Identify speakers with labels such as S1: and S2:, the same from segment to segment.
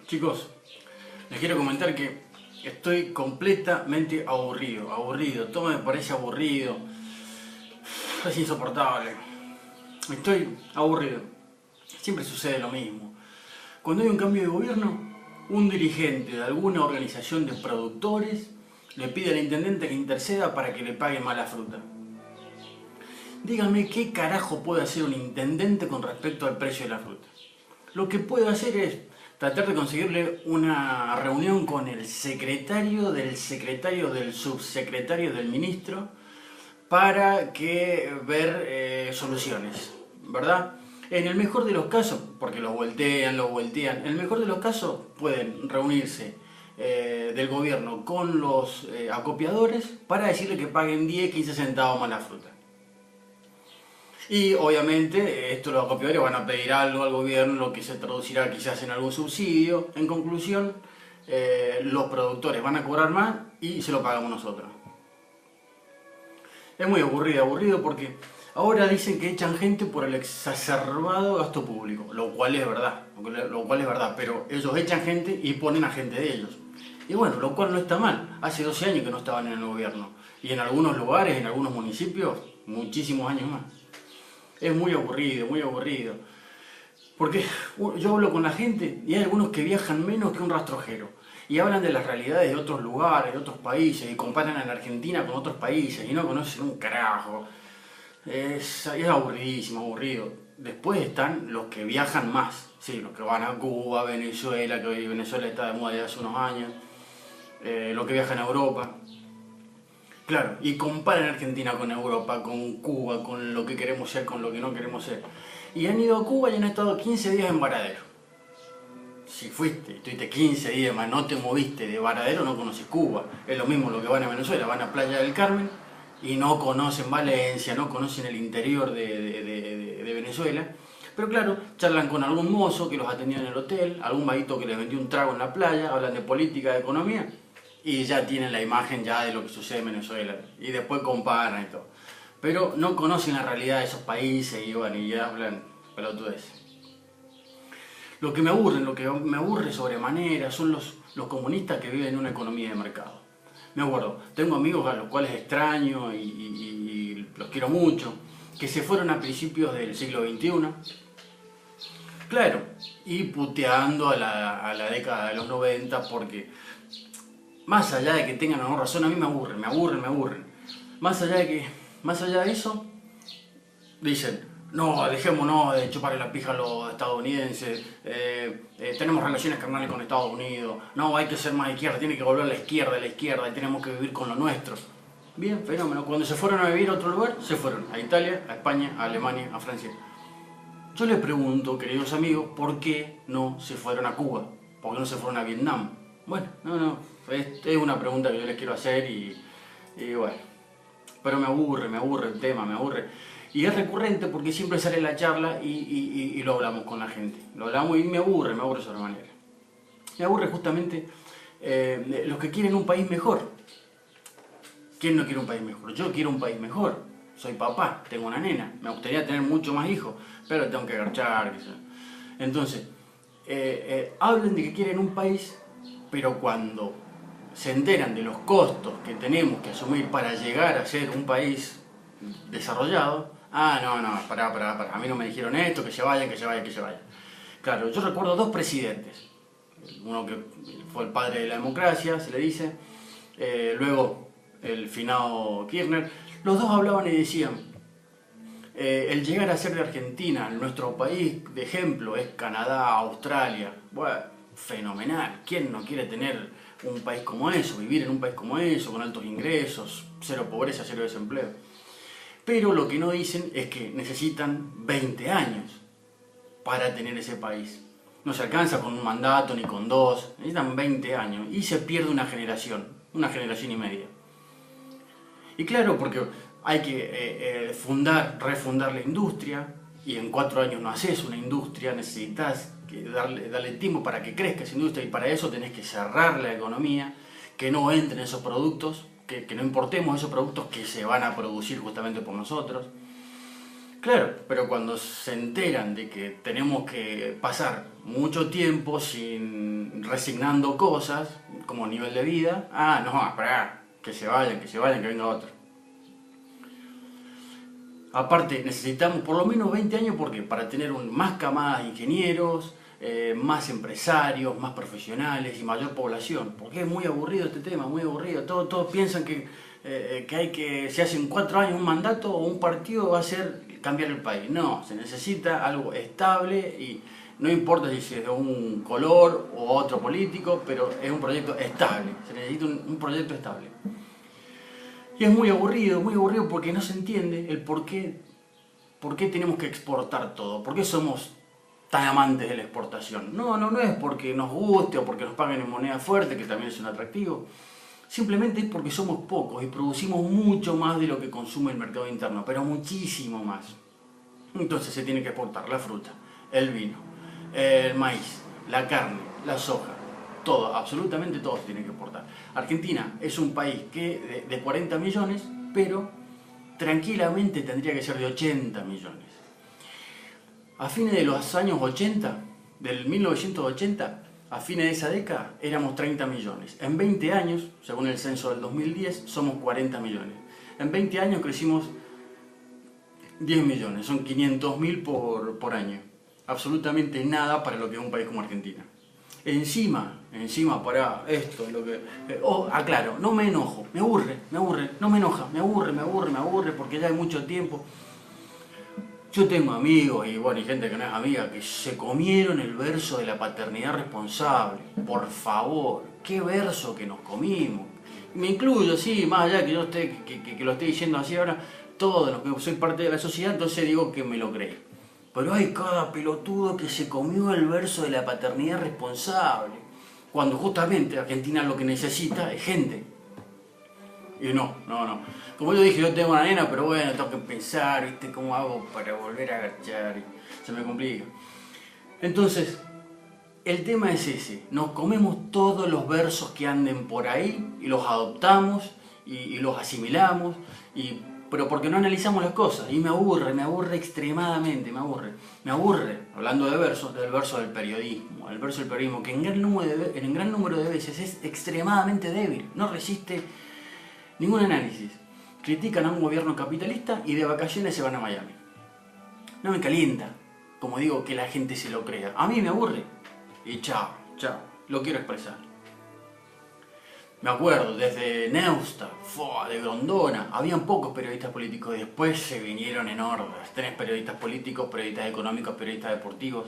S1: Chicos, les quiero comentar que estoy completamente aburrido, todo me parece aburrido, es insoportable, estoy aburrido, siempre sucede lo mismo. Cuando hay un cambio de gobierno, un dirigente de alguna organización de productores le pide al intendente que interceda para que le paguen más la fruta. Díganme qué carajo puede hacer un intendente con respecto al precio de la fruta. Lo que puede hacer es tratar de conseguirle una reunión con el secretario del subsecretario del ministro para que ver soluciones, ¿verdad? En el mejor de los casos, porque los voltean, en el mejor de los casos pueden reunirse del gobierno con los acopiadores para decirle que paguen 10-15 centavos más la fruta. Y obviamente los acopiadores van a pedir algo al gobierno, lo que se traducirá quizás en algún subsidio. En conclusión, los productores van a cobrar más y se lo pagamos nosotros. Es muy aburrido porque ahora dicen que echan gente por el exacerbado gasto público, lo cual es verdad, pero ellos echan gente y ponen a gente de ellos. Y bueno, lo cual no está mal. Hace 12 años que no estaban en el gobierno y en algunos lugares, en algunos municipios, muchísimos años más. Es muy aburrido. Porque yo hablo con la gente y hay algunos que viajan menos que un rastrojero. Y hablan de las realidades de otros lugares, de otros países, y comparan a la Argentina con otros países, y no conocen un carajo. Es aburrido. Después están los que viajan más, sí, los que van a Cuba, Venezuela, que hoy Venezuela está de moda ya hace unos años, los que viajan a Europa. Claro, y comparan Argentina con Europa, con Cuba, con lo que queremos ser, con lo que no queremos ser. Y han ido a Cuba y han estado 15 días en Varadero. Si estuviste 15 días más, no te moviste de Varadero, no conoces Cuba. Es lo mismo lo que van a Venezuela, van a Playa del Carmen y no conocen Valencia, no conocen el interior de Venezuela. Pero claro, charlan con algún mozo que los atendió en el hotel, algún vaguito que les vendió un trago en la playa, hablan de política, de economía. Y ya tienen la imagen ya de lo que sucede en Venezuela. Y después comparan y todo. Pero no conocen la realidad de esos países y bueno, y ya hablan pelotudeces. Lo que me aburre sobremanera son los comunistas que viven en una economía de mercado. Me acuerdo, tengo amigos a los cuales extraño y los quiero mucho, que se fueron a principios del siglo XXI. Claro, y puteando a la década de los 90 porque más allá de que tengan o no razón, a mí me aburren. Más allá de eso, dicen, no, dejémonos de chuparle la pija a los estadounidenses, tenemos relaciones carnales con Estados Unidos, no, hay que ser más izquierda, tiene que volver a la izquierda, y tenemos que vivir con lo nuestro. Bien, fenómeno. Cuando se fueron a vivir a otro lugar, se fueron a Italia, a España, a Alemania, a Francia. Yo les pregunto, queridos amigos, ¿por qué no se fueron a Cuba? ¿Por qué no se fueron a Vietnam? Bueno, es una pregunta que yo les quiero hacer y bueno, pero me aburre el tema, me aburre. Y es recurrente porque siempre sale la charla y lo hablamos con la gente. Lo hablamos y me aburre sobremanera. Me aburre justamente los que quieren un país mejor. ¿Quién no quiere un país mejor? Yo quiero un país mejor. Soy papá, tengo una nena, me gustaría tener mucho más hijos, pero tengo que garchar. Entonces, hablan de que quieren un país, pero cuando se enteran de los costos que tenemos que asumir para llegar a ser un país desarrollado, pará, a mí no me dijeron esto, que se vayan. Claro, yo recuerdo dos presidentes, uno que fue el padre de la democracia, se le dice, luego el finado Kirchner, los dos hablaban y decían, el llegar a ser de Argentina, nuestro país de ejemplo es Canadá, Australia, bueno, fenomenal. ¿Quién no quiere tener un país como eso, vivir en un país como eso, con altos ingresos, cero pobreza, cero desempleo? Pero lo que no dicen es que necesitan 20 años para tener ese país. No se alcanza con un mandato ni con dos, necesitan 20 años y se pierde una generación y media. Y claro, porque hay que refundar la industria y en 4 años no haces una industria, necesitas darle tiempo para que crezca esa industria y para eso tenés que cerrar la economía, que no entren esos productos, que no importemos esos productos que se van a producir justamente por nosotros. Claro, pero cuando se enteran de que tenemos que pasar mucho tiempo sin resignando cosas como nivel de vida, no, esperá, que se vayan, que venga otro. Aparte, necesitamos por lo menos 20 años porque para tener más camadas de ingenieros, más empresarios, más profesionales y mayor población. Porque es muy aburrido este tema, muy aburrido. Todos piensan que si hacen 4 años un mandato o un partido va a ser cambiar el país. No, se necesita algo estable y no importa si es de un color o otro político, pero es un proyecto estable. Se necesita un proyecto estable. Y es muy aburrido porque no se entiende el por qué tenemos que exportar todo, por qué somos tan amantes de la exportación. No es porque nos guste o porque nos paguen en moneda fuerte, que también es un atractivo. Simplemente es porque somos pocos y producimos mucho más de lo que consume el mercado interno, pero muchísimo más. Entonces se tiene que exportar la fruta, el vino, el maíz, la carne, la soja. Todo, absolutamente todo se tiene que exportar. Argentina es un país que de 40 millones, pero tranquilamente tendría que ser de 80 millones. A fines de los años 80, del 1980, a fines de esa década, éramos 30 millones. En 20 años, según el censo del 2010, somos 40 millones. En 20 años crecimos 10 millones, son 500.000 por año. Absolutamente nada para lo que es un país como Argentina. Encima, para esto, aclaro, no me enojo, me aburre, no me enoja, me aburre, porque ya hay mucho tiempo. Yo tengo amigos y gente que no es amiga que se comieron el verso de la paternidad responsable. Por favor, qué verso que nos comimos. Me incluyo, sí, más allá que yo que lo esté diciendo así ahora, todos los que soy parte de la sociedad, entonces digo que me lo creo. Pero hay cada pelotudo que se comió el verso de la paternidad responsable, cuando justamente Argentina lo que necesita es gente. Y no. Como yo dije, yo tengo una nena, pero bueno, tengo que pensar, ¿viste? ¿Cómo hago para volver a agachar? Se me complica. Entonces, el tema es ese. Nos comemos todos los versos que anden por ahí y los adoptamos y los asimilamos, pero porque no analizamos las cosas. Y me aburre extremadamente, me aburre, hablando de versos, del verso del periodismo. El verso del periodismo, que en gran número de veces es extremadamente débil, no resiste ningún análisis. Critican a un gobierno capitalista y de vacaciones se van a Miami. No me calienta, como digo, que la gente se lo crea. A mí me aburre. Y chao, lo quiero expresar. Me acuerdo, desde Neustadt, de Grondona, habían pocos periodistas políticos y después se vinieron en hordas. Tenés periodistas políticos, periodistas económicos, periodistas deportivos.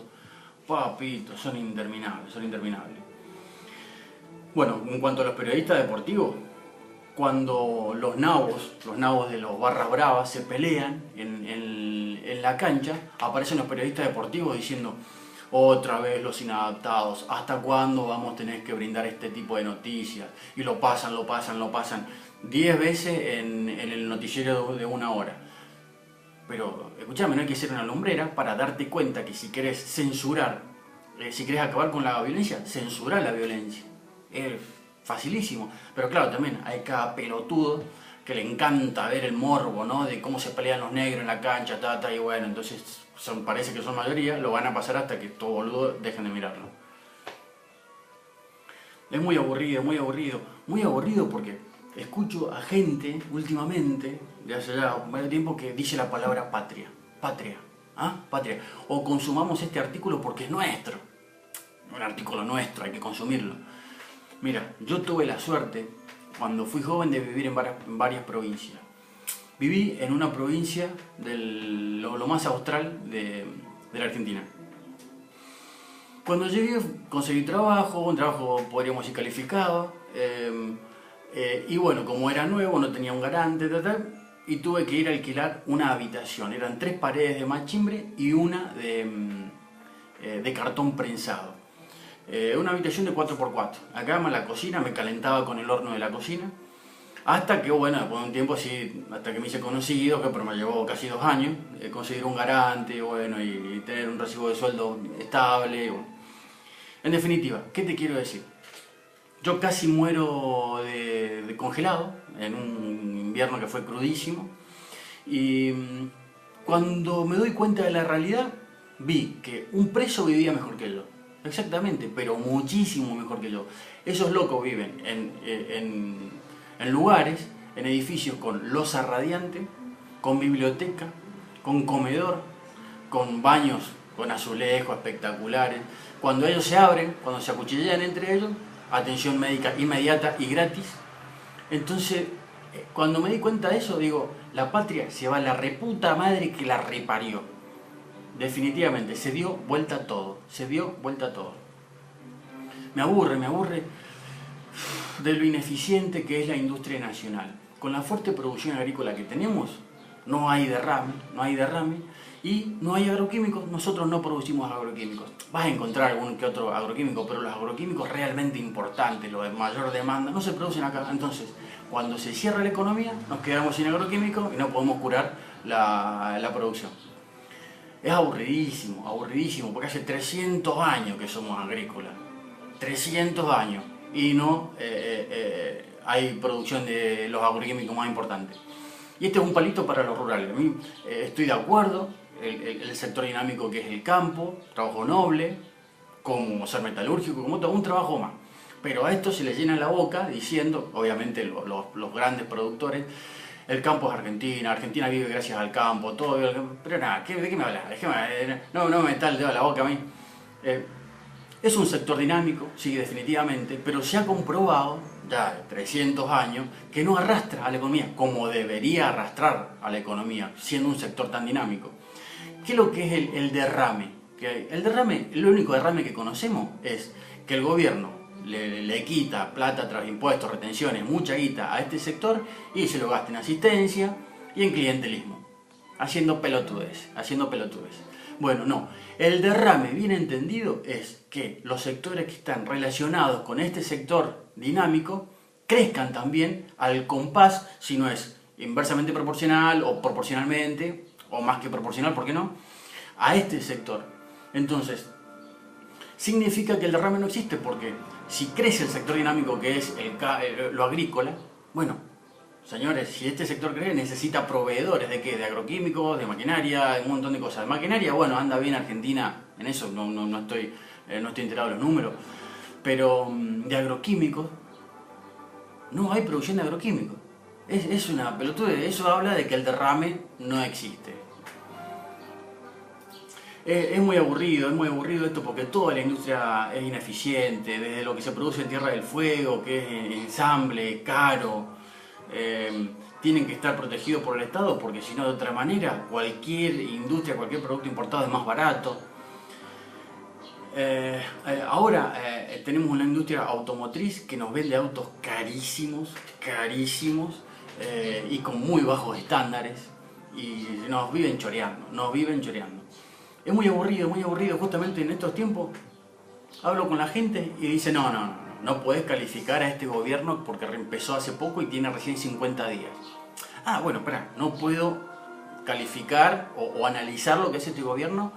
S1: Papito, son interminables. Bueno, en cuanto a los periodistas deportivos, cuando los nabos de los barras bravas se pelean en la cancha, aparecen los periodistas deportivos diciendo: otra vez los inadaptados, ¿hasta cuándo vamos a tener que brindar este tipo de noticias? Y lo pasan 10 veces en el noticiero de 1 hora. Pero escúchame, no hay que ser una lumbrera para darte cuenta que si querés censurar, si querés acabar con la violencia, censurar la violencia. Es facilísimo. Pero claro, también hay cada pelotudo que le encanta ver el morbo, ¿no? De cómo se pelean los negros en la cancha, y bueno, entonces parece que son mayoría, lo van a pasar hasta que todo boludo dejen de mirarlo. Es muy aburrido porque escucho a gente últimamente, de hace ya varios tiempo, que dice la palabra patria. Patria. O consumamos este artículo porque es nuestro. Un artículo nuestro, hay que consumirlo. Mira, yo tuve la suerte, cuando fui joven, de vivir en varias provincias. Viví en una provincia de lo más austral de la Argentina. Cuando llegué conseguí trabajo, un trabajo podríamos decir calificado, y bueno, como era nuevo, no tenía un garante, y tuve que ir a alquilar una habitación. Eran 3 paredes de machimbre y una de cartón prensado. Una habitación de 4x4. Acá en la cocina me calentaba con el horno de la cocina. Hasta que, bueno, después de un tiempo así, hasta que me hice conocido, pero me llevó casi 2 años, conseguir un garante, bueno, y tener un recibo de sueldo estable. Bueno. En definitiva, ¿qué te quiero decir? Yo casi muero de congelado, en un invierno que fue crudísimo, y Cuando me doy cuenta de la realidad, vi que un preso vivía mejor que yo. Exactamente, pero muchísimo mejor que yo. Esos locos viven en lugares, en edificios con loza radiante, con biblioteca, con comedor, con baños con azulejos espectaculares. Cuando ellos se abren, cuando se acuchillean entre ellos, atención médica inmediata y gratis. Entonces, cuando me di cuenta de eso, digo, la patria se va a la reputa madre que la reparió. Definitivamente, se dio vuelta a todo, se dio vuelta a todo. Me aburre de lo ineficiente que es la industria nacional. Con la fuerte producción agrícola que tenemos, no hay derrame y no hay agroquímicos. Nosotros no producimos agroquímicos. Vas a encontrar algún que otro agroquímico, pero los agroquímicos realmente importantes, los de mayor demanda, no se producen acá. Entonces, cuando se cierra la economía, nos quedamos sin agroquímicos y no podemos curar la producción. Es aburridísimo, porque hace 300 años que somos agrícolas. 300 años. Y no hay producción de los agroquímicos más importantes. Y este es un palito para los rurales. A mí estoy de acuerdo, el sector dinámico que es el campo, trabajo noble, como ser metalúrgico, como todo un trabajo más. Pero a esto se le llena la boca diciendo, obviamente los grandes productores, el campo es Argentina, Argentina vive gracias al campo, todo. Pero nada, ¿de qué me hablas? No me metas el dedo a la boca a mí. Es un sector dinámico, sí, definitivamente, pero se ha comprobado, ya de 300 años, que no arrastra a la economía como debería arrastrar a la economía, siendo un sector tan dinámico. ¿Qué es lo que es el derrame? El único derrame que conocemos es que el gobierno le quita plata tras impuestos, retenciones, mucha guita a este sector y se lo gasta en asistencia y en clientelismo, haciendo pelotudez. Bueno, no. El derrame bien entendido es que los sectores que están relacionados con este sector dinámico crezcan también al compás, si no es inversamente proporcional o proporcionalmente, o más que proporcional, ¿por qué no?, a este sector. Entonces, significa que el derrame no existe, porque si crece el sector dinámico que es lo agrícola, bueno, señores, si este sector crece, necesita proveedores ¿de qué? De agroquímicos, de maquinaria, de un montón de cosas. De maquinaria, bueno, anda bien Argentina, en eso no estoy enterado de los números, pero de agroquímicos, no hay producción de agroquímicos. Es una pelotudez, eso habla de que el derrame no existe. Es muy aburrido esto porque toda la industria es ineficiente, desde lo que se produce en Tierra del Fuego, que es ensamble, caro. Tienen que estar protegidos por el Estado porque si no de otra manera cualquier industria, cualquier producto importado es más barato. Ahora tenemos una industria automotriz que nos vende autos carísimos y con muy bajos estándares y nos viven choreando. Es muy aburrido, justamente en estos tiempos hablo con la gente y dice no podés calificar a este gobierno porque empezó hace poco y tiene recién 50 días. Ah, bueno, espera, no puedo calificar o analizar lo que es este gobierno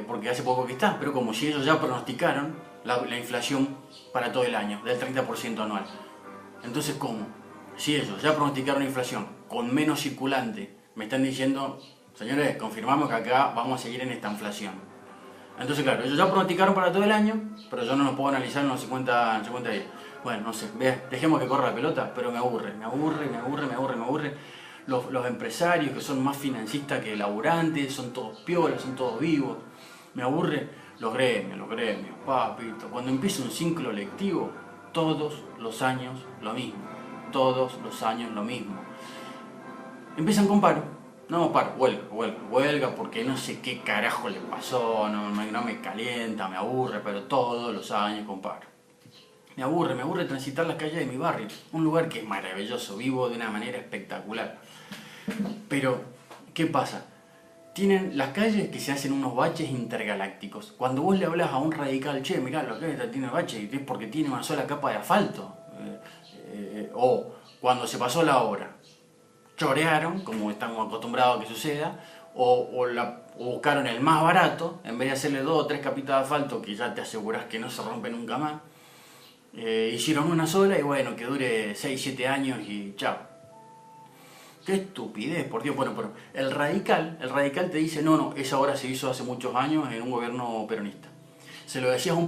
S1: porque hace poco que está, pero como si ellos ya pronosticaron la inflación para todo el año, del 30% anual. Entonces, ¿cómo? Si ellos ya pronosticaron inflación con menos circulante, me están diciendo, señores, confirmamos que acá vamos a seguir en esta inflación. Entonces, claro, ellos ya pronosticaron para todo el año, pero yo no lo puedo analizar en los 50 días. Bueno, no sé, dejemos que corra la pelota, pero me aburre. Los empresarios que son más financistas que laburantes, son todos piolas, son todos vivos. Me aburre los gremios, papito. Cuando empieza un ciclo lectivo, todos los años lo mismo. Empiezan con paro. No, huelga, porque no sé qué carajo le pasó, no me calienta, me aburre, pero todos los años con paro. Me aburre transitar las calles de mi barrio, un lugar que es maravilloso, vivo de una manera espectacular. Pero, ¿qué pasa? Tienen las calles que se hacen unos baches intergalácticos. Cuando vos le hablas a un radical, che, mirá, la calle tiene baches, es porque tiene una sola capa de asfalto. O cuando se pasó la obra, chorearon, como estamos acostumbrados a que suceda, o buscaron el más barato, en vez de hacerle 2 o 3 capitas de asfalto, que ya te aseguras que no se rompe nunca más, hicieron una sola y bueno, que dure 6, 7 años y chao. Qué estupidez, por Dios. Bueno, pero el radical te dice, no, esa obra se hizo hace muchos años en un gobierno peronista. Se lo decías a un